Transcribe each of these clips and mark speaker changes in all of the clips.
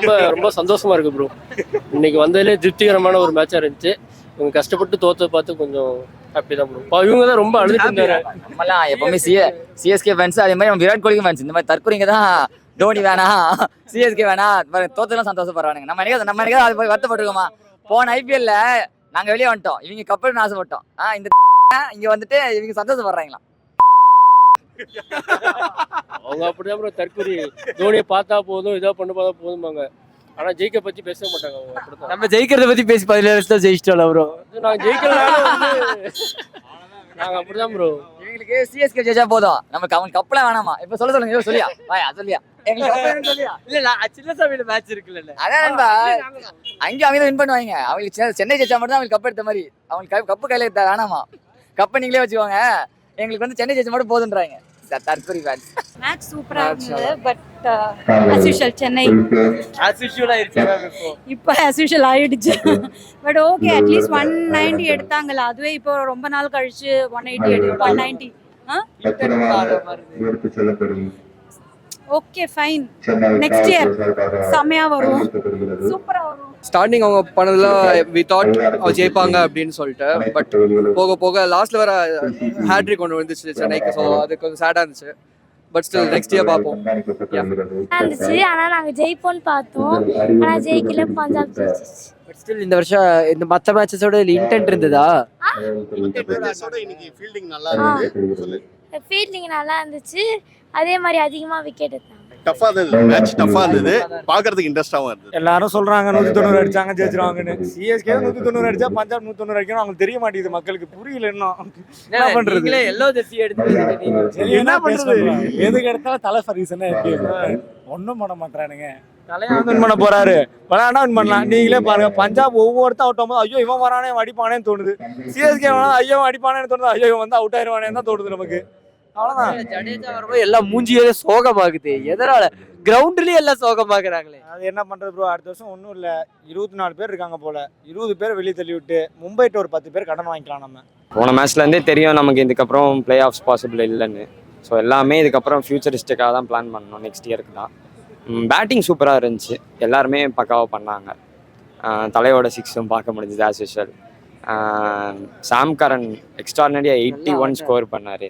Speaker 1: ரொம்ப ரொம்ப சந்தோஷமா இருக்கு ப்ரோ. இன்னைக்கு வந்ததுலேயே திருப்திகரமான ஒரு மேட்சாக இருந்துச்சு. இவங்க கஷ்டப்பட்டு தோற்று பார்த்து கொஞ்சம் ஹாப்பி தான் ப்ரோ. இவங்க தான் ரொம்ப அழுதுட்டு இருந்தாரு.
Speaker 2: நம்மலாம் எப்பவுமே சிஎஸ்கே ஃபேன்ஸ், அதே மாதிரி நம்ம விராட் கோலிக்கு ஃபேன்ஸ். இந்த மாதிரி தற்கொலைங்க தான் தோனி வேணாம், சிஎஸ்கே வேணாம், தோத்தெல்லாம் சந்தோஷப்படுறானுங்க. நம்ம என்னைக்கு அது போய் வருத்தப்பட்டிருக்கோமா? போன ஐபிஎல்ல நாங்க வெளியே வந்துட்டோம், இவங்க கப்பல்னு ஆசைப்பட்டோம். இந்த இங்க வந்துட்டு இவங்க சந்தோஷப்படுறாங்களா?
Speaker 1: அவங்க அப்படிதான் ப்ரோ தற்கொலை. தோனியை பார்த்தா போதும், இதா பண்ண பார்த்தா போதுமாங்க. ஆனா ஜெயிக்க பத்தி பேச மாட்டாங்க அவங்க. அப்படிதான்
Speaker 3: நம்ம ஜெயிக்கிறத பத்தி பேசி 17 வருஷம் ஜெயிச்சிட்டோம்ல ப்ரோ.
Speaker 1: நாங்க ஜெயிக்கலாம். நாங்க அப்படிதான் ப்ரோ.
Speaker 2: இவங்களுக்கு சிஎஸ்கே ஜெயிச்சா போதும், நமக்கு அவங்க கப்பலாம் வேணாமா? இப்ப சொல்லுங்க, சொல்லியா வாயா சொல்லியா எங்களுக்கு கப்பல் சொல்லியா?
Speaker 3: இல்ல சின்னசாமியில மேட்ச் இருக்குல்ல,
Speaker 2: அதான் அங்கே அவங்க தான் வின் பண்ணுவாங்க. அவங்களுக்கு சென்னை ஜெயிச்சா மட்டும் தான் அவங்களுக்கு கப் எடுத்த மாதிரி. அவங்களுக்கு கப்பு கையில எடுத்தா வேணாமா? கப்பை நீங்களே வச்சுக்கோங்க, எங்களுக்கு வந்து சென்னை ஜெயிச்சா மட்டும் போதுன்றாங்க. தற்கொலை ஃபேன்ஸ்.
Speaker 4: மேட்ச் சூப்பரா இருந்தது. But as usual Chennai
Speaker 3: as usual ஆயிருச்சு.
Speaker 4: இப்போ as usual ஆயிடுச்சு. பட் ஓகே, அட்லீஸ்ட் 190 எடுத்தாங்கல்ல, அதுவே இப்போ ரொம்ப நாள் கழிச்சு 180 190. ஓகே ஃபைன், நெக்ஸ்ட் இயர் செமையா வரும், சூப்பரா வரும்.
Speaker 5: ஸ்டார்டிங் அவங்க பண்ணதுல வி தாட் ஜெயிப்பாங்க அப்படின்னு சொல்லிட்டு, பட் போக போக லாஸ்ட்ல வர ஹேட்ரிக் ஒன்று வந்துச்சு சென்னைக்கு. ஸோ அது கொஞ்சம் சேடாக இருந்துச்சு. பட் ஸ்டில் நெக்ஸ்ட் இயர் பார்ப்போம்.
Speaker 6: இருந்துச்சு. ஆனால் நாங்கள் ஜெயிப்போம்னு பார்த்தோம், ஆனால் ஜெயிக்கல, பஞ்சாப் ஜெயிச்சிச்சு.
Speaker 3: பட் ஸ்டில் இந்த வருஷம் இந்த மற்ற மேட்சஸோட இன்டென்ட் இருந்ததா?
Speaker 6: ஃபீல்டிங் நல்லா இருந்துச்சு, அதே மாதிரி அதிகமாக விக்கெட் எடுத்தாங்க.
Speaker 7: டஃபா இருந்தது, மேட்ச் டஃபா இருந்தது, பார்க்கறதுக்கு இன்ட்ரெஸ்டாகவும் இருந்தது.
Speaker 8: எல்லாரும் சொல்றாங்க 190 அடிச்சாங்க ஜெயிச்சிருவாங்கன்னு. சிஎஸ்கே 190 அடிச்சா பஞ்சாப் 190 அடிக்கணும், அவங்களுக்கு தெரிய மாட்டேங்குது, மக்களுக்கு புரியல இன்னும். என்ன பண்றது?
Speaker 3: எல்லோ ஜெர்சி எடுத்து
Speaker 8: என்ன பண்றது? எதுக்கு எடுத்தாலும் தலை ஃபர்கூசன் ஒன்றும் பண்ண மாட்டானுங்க. தலையா வின் பண்ண போறாரு, விளையாண்டா வின் பண்ணலாம். நீங்களே பாருங்க, பஞ்சாப் ஒவ்வொருத்தர் அவுட் ஆகும்போது ஐயோ இவன் வரானே அடிப்பானேன்னு தோணுது. சிஎஸ்கே வேணா ஐயோ அடிப்பானேன்னு தோணுது, ஐயோ இவன் வந்து அவுட் ஆயிருவானேன்னு தான் தோணுது நமக்கு. அவ்வளவுதான்.
Speaker 3: ஜடேஜா வரும்போது எல்லாம் மூஞ்சியே சோகமாகுது. எதனால? கிரவுண்ட்லயே எல்லாம் சோகமாக்குறாங்களே.
Speaker 8: அது என்ன பண்றது ப்ரோ? அடுத்த வருஷம் ஒன்றும் இல்லை, 24 பேர் இருக்காங்க போல, 20 பேர் வெளியே தள்ளி விட்டு மும்பைட்டு ஒரு 10 பேர் கடன் வாங்கிக்கலாம் நம்ம.
Speaker 9: போன மேட்ச்லேருந்தே தெரியும் நமக்கு இதுக்கப்புறம் பிளே ஆஃப்ஸ் பாசிபிள் இல்லைன்னு. ஸோ எல்லாமே இதுக்கப்புறம் ஃபியூச்சரிஸ்டிக்காக தான் பிளான் பண்ணணும், நெக்ஸ்ட் இயருக்கு தான். பேட்டிங் சூப்பராக இருந்துச்சு, எல்லாருமே பக்காவாக பண்ணாங்க. தலையோட 6ம் பார்க்க முடிஞ்சுது ஆஸ் யூஷுவல். சாம் கரன் எக்ஸ்ட்ரார்னரியாக 81 ஸ்கோர் பண்ணார்,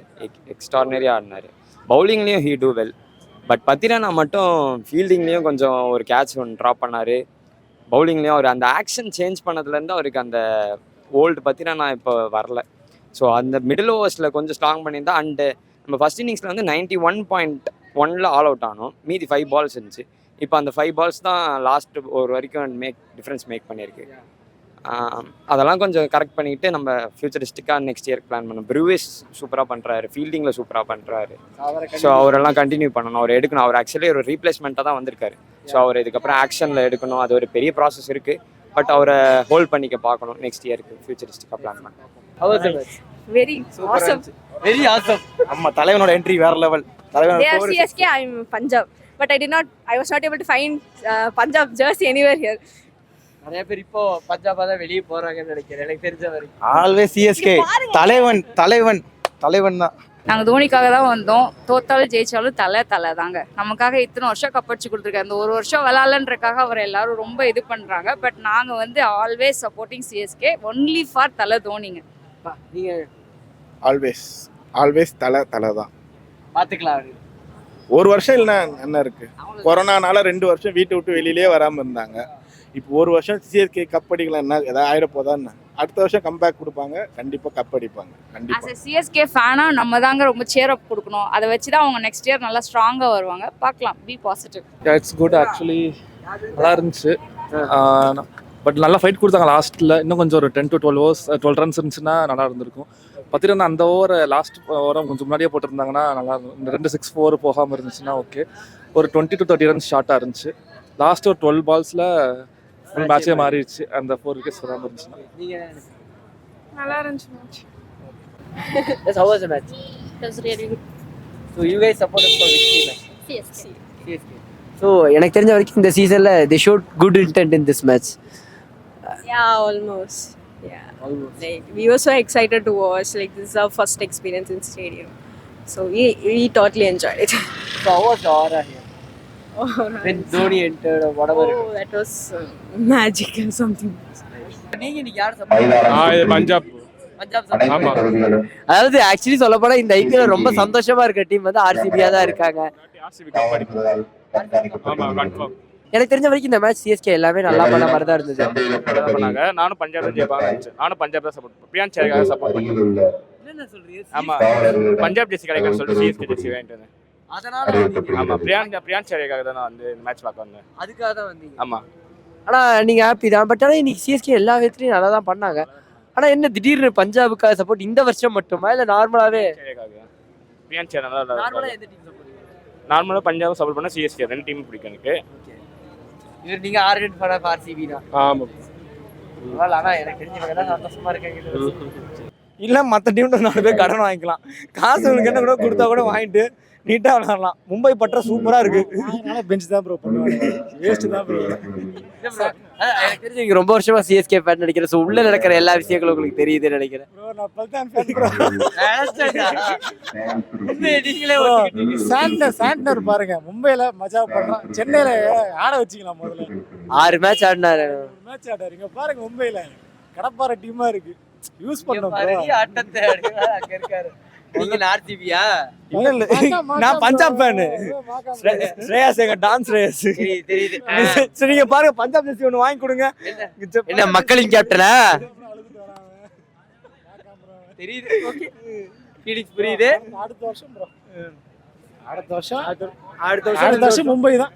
Speaker 9: எக்ஸ்ட்ரார்னரியாக ஆடினார். பவுலிங்லேயும் he do well. But Pathirana மட்டும் ஃபீல்டிங்லேயும் கொஞ்சம் ஒரு கேட்ச் ஒன்று ட்ராப் பண்ணார். பவுலிங்லேயும் அவர் அந்த ஆக்ஷன் சேஞ்ச் பண்ணதுலேருந்து அவருக்கு அந்த ஓல்டு பத்திரனா இப்போ வரல. ஸோ அந்த மிடில் ஓவர்ஸில் கொஞ்சம் ஸ்ட்ராங் பண்ணியிருந்தா. அண்டு நம்ம ஃபஸ்ட் இன்னிங்ஸில் வந்து 91.1 ஆல் அவுட் ஆனோம், மீதி 5 பால்ஸ் இருந்துச்சு. இப்போ அந்த 5 பால்ஸ் தான் லாஸ்ட் ஒரு வரைக்கும் டிஃப்ரென்ஸ் மேக் பண்ணியிருக்கு. அதெல்லாம் கொஞ்சம் கரெக்ட் பண்ணிக்கிட்டு நம்ம ஃபியூச்சரிஸ்டிக்காக நெக்ஸ்ட் இயர் பிளான் பண்ணணும். ப்ரூவிஸ் சூப்பராக பண்ணுறாரு, ஃபீல்டிங்கில் சூப்பராக பண்ணுறாரு. ஸோ அவரெல்லாம் கண்டினியூ பண்ணணும், அவர் எடுக்கணும். அவர் ஆக்சுவலி ஒரு ரீப்ளேஸ்மெண்ட்டாக தான் வந்திருக்காரு. ஸோ அவர் இதுக்கப்புறம் ஆக்ஷனில் எடுக்கணும், அது ஒரு பெரிய ப்ராசஸ் இருக்குது. பட் அவரை ஹோல்ட் பண்ணிக்க பார்க்கணும் நெக்ஸ்ட் இயருக்கு ஃபியூச்சரிஸ்டிக்காக பிளான் பண்ணணும்.
Speaker 4: Very awesome,
Speaker 3: very awesome.
Speaker 8: நம்ம தலைவனோட என்ட்ரி வேற level.
Speaker 4: they are CSK, I am Punjab, but I was not able to find Punjab jersey anywhere here.
Speaker 3: நிறைய பேர் இப்போ பஞ்சாபா தான் வெளியே போறாங்கன்னு நினைக்கிறேன், எனக்கு தெரிஞ்ச வரைக்கும்.
Speaker 8: ஆல்வேஸ் சிஎஸ்கே தலைவன் தலைவன் தலைவன் தான்.
Speaker 4: நாங்கள் தோனிக்காக தான் வந்தோம், தோத்தாலும் ஜெயிச்சாலும் தலை தாங்க. நமக்காக இத்தனை வருஷம் கப்படிச்சு கொடுத்துருக்காரு. அந்த ஒரு வருஷம் விளாட்லன்றக்காக அவர் எல்லாரும் ரொம்ப இது பண்ணுறாங்க. பட் நாங்கள் வந்து always supporting CSK, only for தலை தோனிங்க.
Speaker 3: நீங்கள்
Speaker 7: ஆல்வேஸ் தலை தான்
Speaker 3: பார்த்துக்கலாம்.
Speaker 7: ஒரு வருஷம் இல்லை என்ன இருக்கு, கொரோனானால 2 வருஷம் வீட்டை விட்டு வெளியிலே வராமல் இருந்தாங்க. இப்போ ஒரு வருஷம் சிஎஸ்கே கப் அடிக்கலாம், என்ன ஏதாவது ஆயிட போதான்னு. அடுத்த வருஷம் கம்பேக் கொடுப்பாங்க, கண்டிப்பாக கப் அடிப்பாங்க. கண்டிப்பாக
Speaker 4: சிஎஸ்கே ஃபேனா நம்ம தாங்க ரொம்ப சேர் அப் கொடுக்கணும். அதை வச்சு தான் அவங்க நெக்ஸ்ட் இயர் நல்லா ஸ்ட்ராங்காக வருவாங்க. பார்க்கலாம், be positive.
Speaker 8: It's good, actually நல்லா இருந்துச்சு. பட் நல்லா ஃபைட் கொடுத்தாங்க லாஸ்ட்டில். இன்னும் கொஞ்சம் ஒரு 10 to 12 ரன்ஸ் இருந்துச்சுன்னா நல்லா இருந்திருக்கும். பத்திரனா அந்த ஓவரை லாஸ்ட் ஓவரம் கொஞ்சம் முன்னாடியே போட்டிருந்தாங்கன்னா நல்லா இருக்கும். இந்த 2 6-4 போகாமல் இருந்துச்சுன்னா ஓகே. ஒரு 20 to 30 ரன்ஸ் ஷார்ட்டாக இருந்துச்சு. லாஸ்ட் ஒரு 12 பால்ஸில் ஃபுல் மேட்சே மாறிடுச்சு, அந்த 4 விக்கெட்ஸ் வராமல் இருந்துச்சுன்னா.
Speaker 4: நல்லா இருந்துச்சு match.
Speaker 3: Yes, how was the match?
Speaker 6: It was really good.
Speaker 3: So you guys supported for which team?
Speaker 6: CSK.
Speaker 3: So எனக்கு தெரிஞ்ச வரைக்கும் இந்த சீசன்ல they showed good intent in this match.
Speaker 10: Yeah, almost. Like, we were so excited to watch. Like, this is our first experience in stadium, so we totally enjoyed it.
Speaker 3: So how was the aura here? when Dhoni entered or whatever.
Speaker 10: Oh, that was magic or something.
Speaker 3: நீங்க இன்னைக்கு யார் support
Speaker 8: Punjab
Speaker 3: Punjab support. அதாவது actually சொல்ல போனா இந்த IPL ரொம்ப சந்தோஷமா இருக்க டீம் வந்து ஆர்சிபியா தான் இருக்காங்க. எனக்கு தெரிஞ்ச வரைக்கும் இந்த மேட்ச் சிஎஸ்கே எல்லாமே நல்லா பண்ண மாதிரி தான் இருந்தது.
Speaker 8: பண்ணாங்க. நானும் பஞ்சாப் தான் ஜெயிப்பாங்க. நானும் பஞ்சாப் தான் சப்போர்ட் பிரியான் சேரிக்காக சப்போர்ட் பண்ணேன்.
Speaker 3: என்ன சொல்றீங்க?
Speaker 8: ஆமா பஞ்சாப் ஜெர்சி கிடைக்கும்னு சொல்லிட்டு சிஎஸ்கே ஜெர்சி வாங்கிட்டு வந்தேன்.
Speaker 3: அதனால
Speaker 8: ஆமா பிரியான் சேரிக்காக தான் நான் வந்து இந்த மேட்ச் பார்க்க வந்தேன்.
Speaker 3: அதுக்காக தான் வந்தீங்க.
Speaker 8: ஆமா
Speaker 3: ஆனா நீங்க ஹாப்பி தான். பட் ஆனா இன்னைக்கு சிஎஸ்கே எல்லா விதத்துலயும் நல்லா தான் பண்ணாங்க. ஆனா என்ன திடீர்னு பஞ்சாபுக்காக சப்போர்ட் இந்த வருஷம் மட்டுமா இல்ல நார்மலாவே?
Speaker 8: பிரியான் சேரி நல்லா
Speaker 3: நார்மலா எந்த டீம் சப்போர்ட் பண்ணுவீங்க?
Speaker 8: நார்மலா பஞ்சாப் சப்போர்ட் பண்ண சிஎஸ்கே ரெண்டு டீம் பிடிக்கும் எனக்கு.
Speaker 3: இது நீங்க ஆர்கன் ஃபேன் ஆஃப் ஆர்சிபி தான்.
Speaker 8: ஆமா
Speaker 3: ஆனா எனக்கு தெரிஞ்சவங்க தான் சந்தோஷமா இருக்காங்க.
Speaker 11: இல்லை மற்ற டீம்கிட்ட 4 பேர் கடன் வாங்கிக்கலாம். காசு உங்களுக்கு என்ன கூட கொடுத்தா கூட வாங்கிட்டு நீட்டாக விளாடலாம். மும்பை பற்ற சூப்பராக இருக்கு. அதனால பெஞ்ச் தான் ப்ரோ பண்ணுவாங்க. வேஸ்ட் தான் ப்ரோ.
Speaker 3: எனக்கு தெரிஞ்சு நீங்க ரொம்ப வருஷமா சிஎஸ்கே ஃபேன் நினைக்கிறேன். ஸோ உள்ள நடக்கிற எல்லா விஷயங்களும் உங்களுக்கு தெரியுதுன்னு நினைக்கிறேன்.
Speaker 11: ப்ரோ நான் பல்தான் ஃபேன் ப்ரோ.
Speaker 3: நீங்களே
Speaker 11: சாண்ட்னர் பாருங்க மும்பையில் மஜா பண்ணுறான். சென்னையில் ஆட வச்சுக்கலாம். முதல்ல
Speaker 3: 6 மேட்ச் ஆடினாரு.
Speaker 11: மேட்ச் ஆடாருங்க பாருங்க. மும்பையில் கடப்பார டீமாக இருக்கு. யூஸ் பண்ணோம் ப்ரோ.
Speaker 3: ஆட்டத்தை அங்க இருக்காரு. நீங்க ஆர்சிபியா?
Speaker 11: இல்ல இல்ல நான் பஞ்சாப் ஃபேன். ஸ்ரேயாஸ் எங்க டான்ஸ் ஸ்ரேயாஸ்
Speaker 3: தெரியுது.
Speaker 11: சரி நீங்க பாருங்க பஞ்சாப் ஜெர்சி ஒன்று வாங்கி கொடுங்க.
Speaker 3: என்ன மக்களின் கேப்டனா? தெரியுது. ஓகே ஃபீலிங்ஸ் புரியுது.
Speaker 11: அடுத்த வருஷம் ப்ரோ. அடுத்த வருஷம் மும்பை தான்.